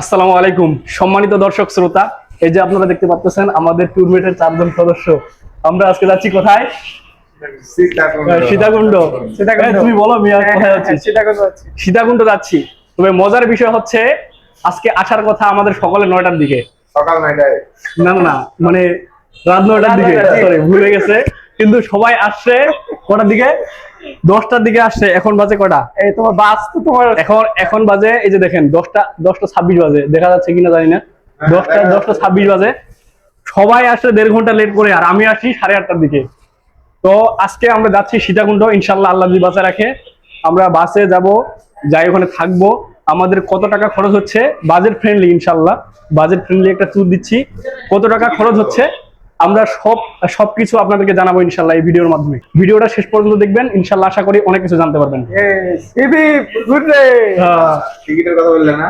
আসসালামু আলাইকুম সম্মানিত দর্শক শ্রোতা, এই যে আপনারা দেখতে পাচ্ছেন আমাদের ট্যুরমেটের 4 জন সদস্য। আমরা আজকে যাচ্ছি কোথায়? সীতাকুণ্ড। তুমি বলো মিয়া কোথায় যাচ্ছি? সীতাকুণ্ড যাচ্ছি। তবে মজার বিষয় হচ্ছে আজকে আসার কথা আমাদের সকালে 9টার দিকে। সকাল 9টায়? না না না, মানে রাত 9টার দিকে, সরি ভুলে গেছে। কিন্তু সবাই আসছে কটার দিকে? 10টার দিকে আসছে। এখন বাজে কটা? এই তোমার বাস তো তোমার এখন বাজে, এই যে দেখেন 10টা 26 বাজে, দেখা যাচ্ছে কিনা জানি না। 10টা 26 বাজে। সবাই আসছে 1.5 ঘন্টা লেট করে, আর আমি আসি 8:30টার দিকে। তো আজকে আমরা যাচ্ছি সীতাকুণ্ড, ইনশাল্লাহ আল্লাহ যদি বাঁচা রাখে। আমরা বাসে যাব, যাই ওখানে থাকবো। আমাদের কত টাকা খরচ হচ্ছে, বাজেট ফ্রেন্ডলি, ইনশাল্লাহ বাজেট ফ্রেন্ডলি একটা ট্যুর দিচ্ছি। কত টাকা খরচ হচ্ছে আমরা সবকিছু আপনাদেরকে জানাবো ইনশাল্লাহ এই ভিডিওর মাধ্যমে। ভিডিওটা শেষ পর্যন্ত দেখবেন, ইনশাল্লাহ আশা করি অনেক কিছু জানতে পারবেন। গুড রে। টিকিটের কথা বললে না?